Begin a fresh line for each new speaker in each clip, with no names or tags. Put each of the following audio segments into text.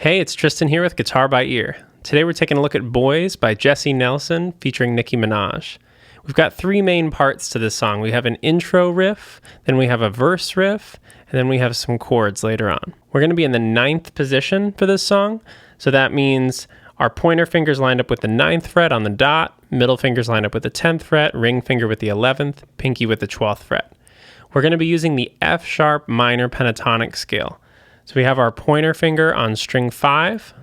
Hey, it's Tristan here with Guitar by Ear. Today we're taking a look at Boyz by Jesy Nelson featuring Nicki Minaj. We've got three main parts to this song. We have an intro riff, then we have a verse riff, and then we have some chords later on. We're going to be in the 9th position for this song, so that means our pointer finger's lined up with the 9th fret on the dot, middle finger's lined up with the 10th fret, ring finger with the 11th, pinky with the 12th fret. We're going to be using the F sharp minor pentatonic scale. So we have our pointer finger on string 5.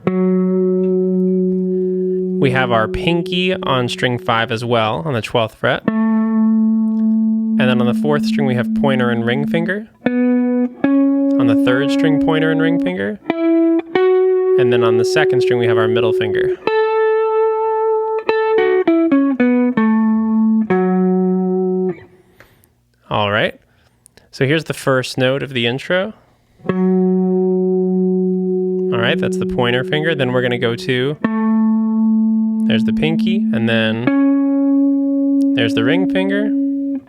We have our pinky on string 5 as well on the 12th fret. And then on the 4th string we have pointer and ring finger. On the 3rd string, pointer and ring finger. And then on the 2nd string we have our middle finger. All right. So here's the first note of the intro. All right, that's the pointer finger. Then we're going to go to, there's the pinky, and then there's the ring finger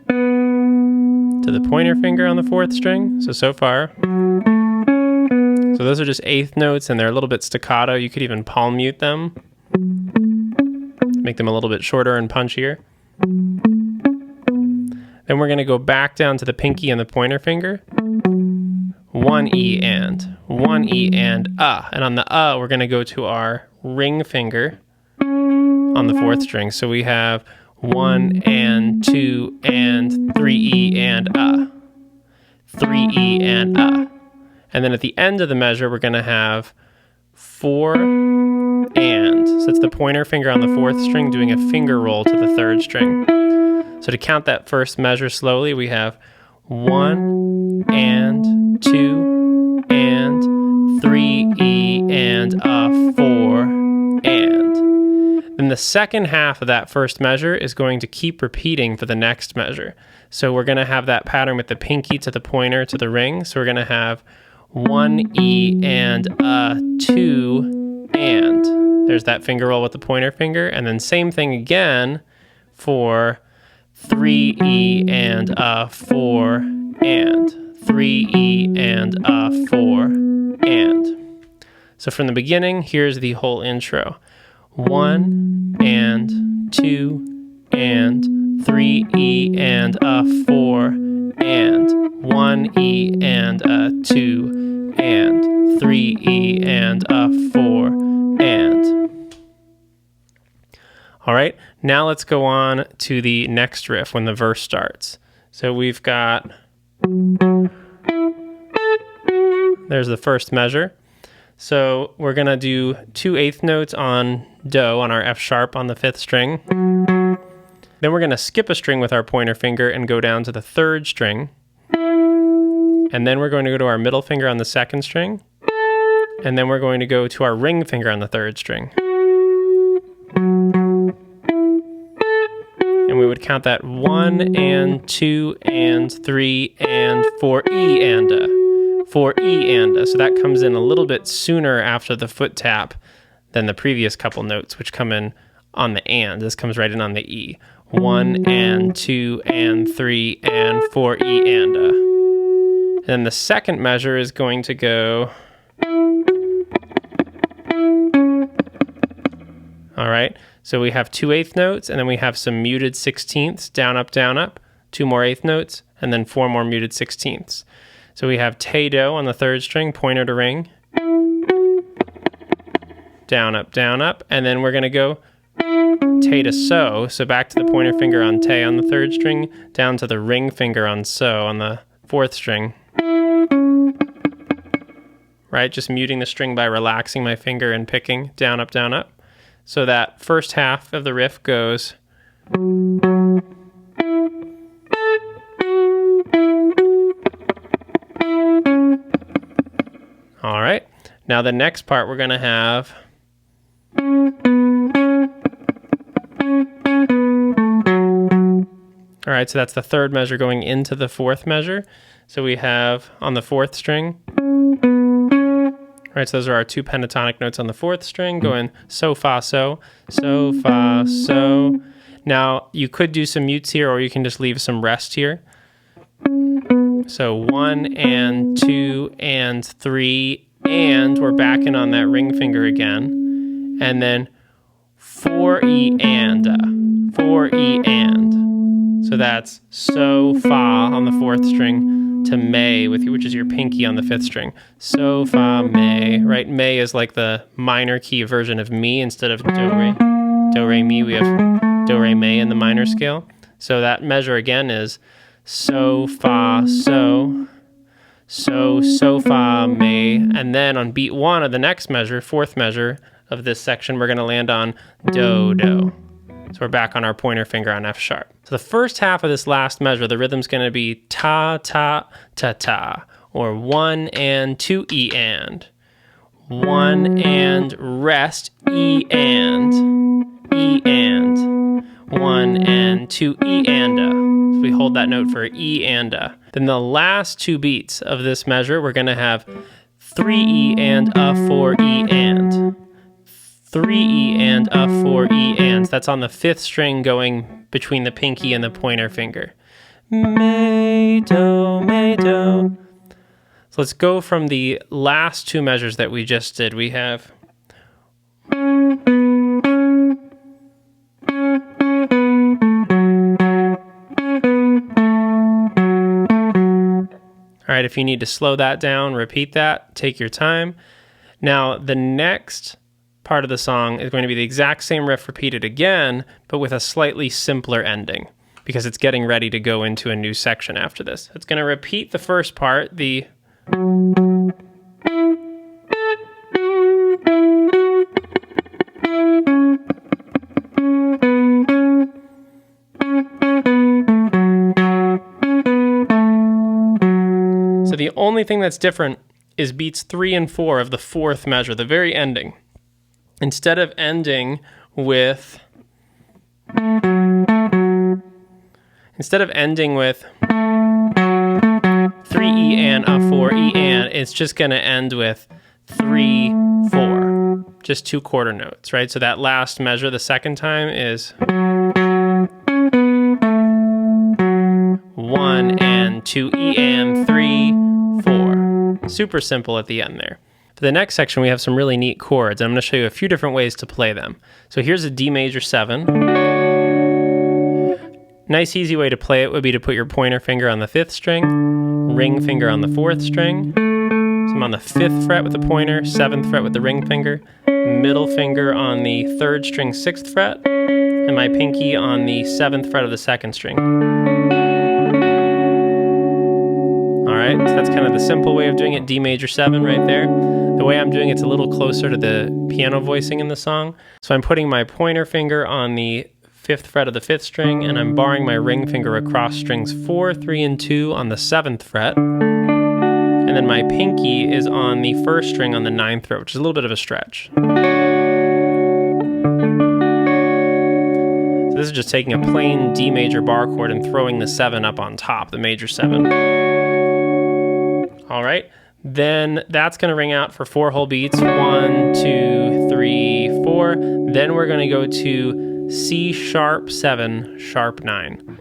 to the pointer finger on the 4th string. So far. So those are just 8th notes, and they're a little bit staccato. You could even palm mute them, make them a little bit shorter and punchier. Then we're going to go back down to the pinky and the pointer finger. 1 E and, 1 E and, And on the we're going to go to our ring finger on the 4th string. So we have 1 and 2 and 3 E and 3 E and And then at the end of the measure, we're going to have 4 and. So it's the pointer finger on the 4th string doing a finger roll to the 3rd string. So to count that first measure slowly, we have 1 and 2 and 3 E and 4 and. Then the second half of that first measure is going to keep repeating for the next measure. So we're going to have that pattern with the pinky to the pointer to the ring. So we're going to have 1 E and 2 and. There's that finger roll with the pointer finger. And then same thing again for 3 E and 4 and. 3 E and 4 and. So from the beginning, here's the whole intro. 1 and 2 and 3 E and 4 and 1 E and 2 and 3 E and 4 and. All right, now let's go on to the next riff when the verse starts. So we've got, there's the first measure. So we're going to do 2 8th notes on Do on our F sharp on the 5th string. Then we're going to skip a string with our pointer finger and go down to the 3rd string. And then we're going to go to our middle finger on the 2nd string. And then we're going to go to our ring finger on the 3rd string. And we would count that 1 and 2 and 3 and 4 E and 4 E and. So that comes in a little bit sooner after the foot tap than the previous couple notes, which come in on the and. This comes right in on the E. 1 and 2 and 3 and 4 E and. And then the second measure is going to go. All right. So we have 2 8th notes, and then we have some muted 16ths, down, up, 2 more 8th notes, and then 4 more muted 16ths. So we have Te Do on the 3rd string, pointer to ring, down, up, and then we're going to go Te to So. So back to the pointer finger on Te on the 3rd string, down to the ring finger on So on the 4th string. Right, just muting the string by relaxing my finger and picking down, up. So that first half of the riff goes. All right. Now the next part we're going to have. All right, so that's the 3rd measure going into the 4th measure. So we have on the 4th string. All right, so those are our 2 pentatonic notes on the 4th string, going so, fa, so, so, fa, so. Now, you could do some mutes here, or you can just leave some rest here. So 1 and 2 and 3 and we're back in on that ring finger again, and then 4 E and 4 E and. So that's so fa on the 4th string to may with you, which is your pinky on the 5th string. So fa may, right? May is like the minor key version of mi instead of do re. Do re mi, we have do re may in the minor scale. So that measure again is so fa so fa may, and then on beat 1 of the next measure, 4th measure of this section, we're going to land on do do. So we're back on our pointer finger on F sharp. So the first half of this last measure, the rhythm's going to be ta ta ta ta, or 1 and 2 E and, 1 and rest E and, 1 and 2 E and a. So we hold that note for E and a. Then the last 2 beats of this measure, we're going to have 3 E and a 4 E and, 3 E and a 4 E and. So that's on the 5th string going between the pinky and the pointer finger. May do, may do. So let's go from the last 2 measures that we just did. We have all right, if you need to slow that down, repeat that, take your time. Now, the next part of the song is going to be the exact same riff repeated again, but with a slightly simpler ending, because it's getting ready to go into a new section after this. It's going to repeat the first part, the the only thing that's different is beats 3 and 4 of the 4th measure, the very ending. Instead of ending with 3 E and a 4 E and, it's just going to end with 3 4, just 2 quarter notes, right? So that last measure the second time is 1 and 2 E and 3 4. Super simple at the end there. For the next section, we have some really neat chords. I'm going to show you a few different ways to play them. So here's a D major 7. Nice easy way to play it would be to put your pointer finger on the 5th string, ring finger on the 4th string. So I'm on the 5th fret with the pointer, 7th fret with the ring finger, middle finger on the 3rd string, 6th fret, and my pinky on the 7th fret of the 2nd string. Alright, so that's kind of the simple way of doing it, D major 7 right there. The way I'm doing it's a little closer to the piano voicing in the song. So I'm putting my pointer finger on the 5th fret of the 5th string, and I'm barring my ring finger across strings 4, 3, and 2 on the 7th fret. And then my pinky is on the 1st string on the 9th fret, which is a little bit of a stretch. So this is just taking a plain D major bar chord and throwing the 7 up on top, the major 7. All right, then that's going to ring out for 4 whole beats. 1, 2, 3, 4. Then we're going to go to C sharp 7, sharp 9,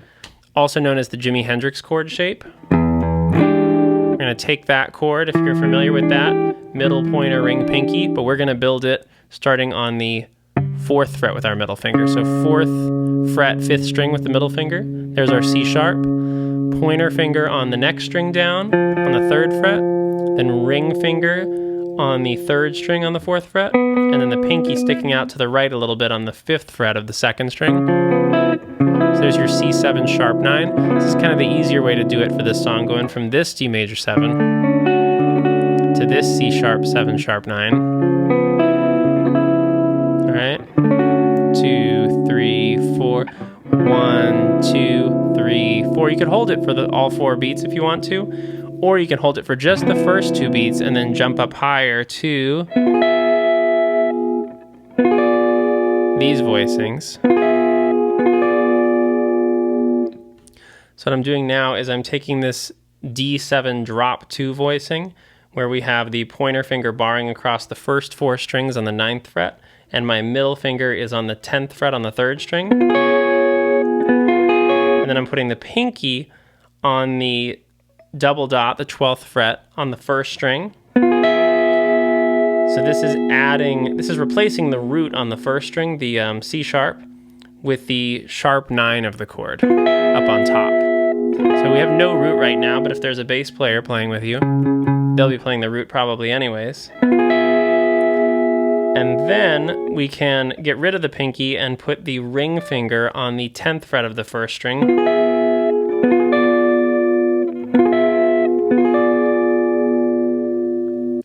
also known as the Jimi Hendrix chord shape. We're going to take that chord, if you're familiar with that, middle pointer, ring, pinky, but we're going to build it starting on the 4th fret with our middle finger. So 4th fret, 5th string with the middle finger. There's our C sharp. Pointer finger on the next string down on the 3rd fret, then ring finger on the 3rd string on the 4th fret, and then the pinky sticking out to the right a little bit on the 5th fret of the 2nd string. So there's your C7 sharp 9. This is kind of the easier way to do it for this song, going from this D major 7 to this C sharp 7 sharp 9. All right, 2, 3, 4. 1, 2, 3, 4. You could hold it for all 4 beats if you want to, or you can hold it for just the first 2 beats and then jump up higher to these voicings. So what I'm doing now is I'm taking this D7 drop 2 voicing, where we have the pointer finger barring across the first 4 strings on the 9th fret, and my middle finger is on the 10th fret on the 3rd string. And then I'm putting the pinky on the double dot, the 12th fret, on the 1st string. So this is replacing the root on the first string, the C sharp, with the sharp 9 of the chord up on top. So we have no root right now, but if there's a bass player playing with you, they'll be playing the root probably anyways. And then we can get rid of the pinky and put the ring finger on the 10th fret of the first string.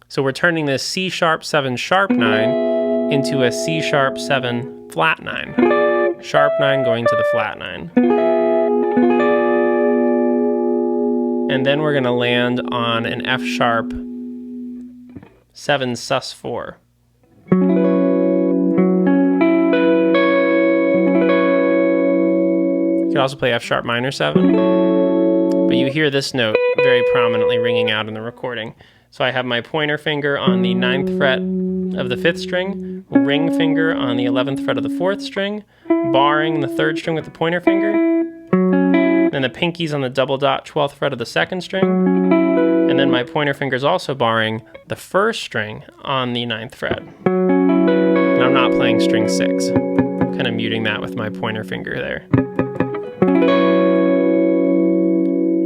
So we're turning this C sharp 7 sharp 9 into a C sharp 7 flat 9. Sharp 9 going to the flat 9. And then we're going to land on an F sharp 7 sus 4. You could also play F sharp minor 7, but you hear this note very prominently ringing out in the recording. So I have my pointer finger on the 9th fret of the 5th string, ring finger on the 11th fret of the 4th string, barring the 3rd string with the pointer finger, then the pinky's on the double dot 12th fret of the 2nd string, and then my pointer finger's also barring the 1st string on the 9th fret. And I'm not playing string 6. I'm kind of muting that with my pointer finger there.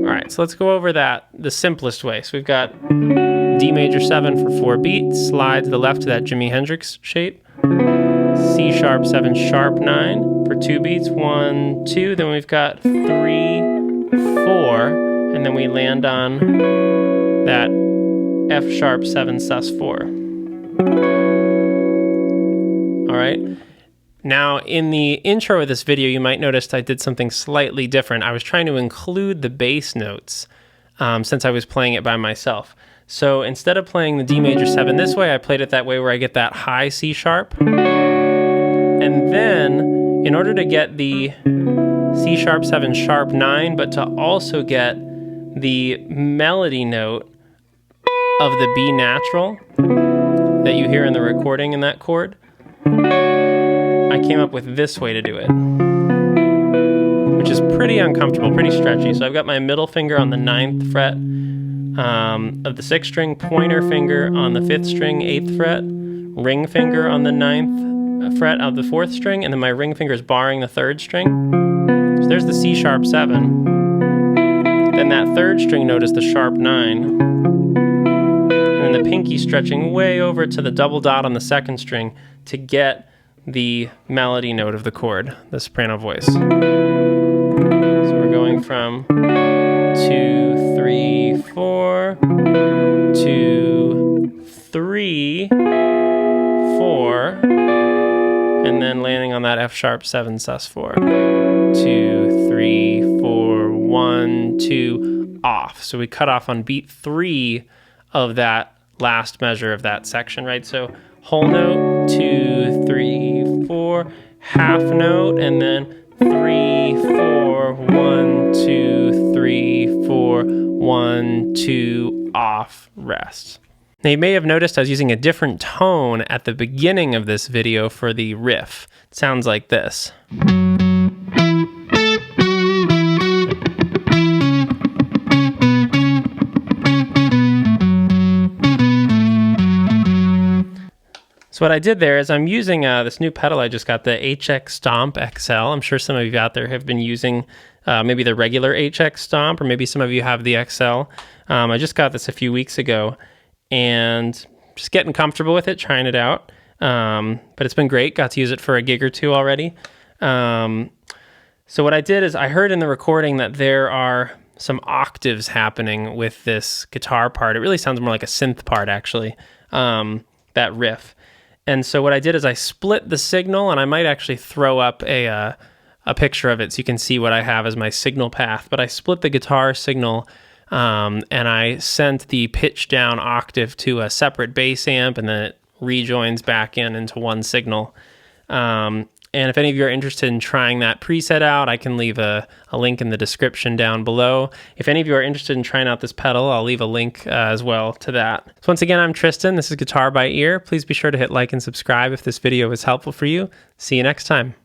All right, so let's go over that the simplest way. So we've got D major 7 for 4 beats, slide to the left to that Jimi Hendrix shape. C sharp 7 sharp 9 for 2 beats, 1, 2. Then we've got 3, 4, and then we land on that F sharp 7 sus 4. All right. Now, in the intro of this video, you might notice I did something slightly different. I was trying to include the bass notes since I was playing it by myself. So instead of playing the D major 7 this way, I played it that way where I get that high C sharp. And then, in order to get the C sharp 7 sharp 9, but to also get the melody note of the B natural that you hear in the recording in that chord, I came up with this way to do it, which is pretty uncomfortable, pretty stretchy. So I've got my middle finger on the 9th fret of the 6th string, pointer finger on the 5th string, 8th fret, ring finger on the 9th fret of the 4th string, and then my ring finger is barring the 3rd string. So there's the C sharp 7. Then that 3rd string note is the sharp 9. And then the pinky stretching way over to the double dot on the 2nd string to get the melody note of the chord, the soprano voice. So we're going from 2, 3, 4, 2, 3, 4, and then landing on that F sharp 7 sus 4. 2, 3, 4, 1, 2, off. So we cut off on beat 3 of that last measure of that section, right? So whole note, 2, 3, 4, half note, and then 3, 4, 1, 2, 3, 4, 1, 2, off, rest. Now you may have noticed I was using a different tone at the beginning of this video for the riff. It sounds like this. So what I did there is I'm using this new pedal I just got, the HX Stomp XL. I'm sure some of you out there have been using maybe the regular HX Stomp, or maybe some of you have the XL. I just got this a few weeks ago and just getting comfortable with it, trying it out. But it's been great. Got to use it for a gig or two already. So what I did is I heard in the recording that there are some octaves happening with this guitar part. It really sounds more like a synth part, actually, that riff. And so what I did is I split the signal, and I might actually throw up a picture of it so you can see what I have as my signal path. But I split the guitar signal, and I sent the pitch down octave to a separate bass amp, and then it rejoins back into one signal. And if any of you are interested in trying that preset out, I can leave a link in the description down below. If any of you are interested in trying out this pedal, I'll leave a link as well to that. So once again, I'm Tristan. This is Guitar by Ear. Please be sure to hit like and subscribe if this video was helpful for you. See you next time.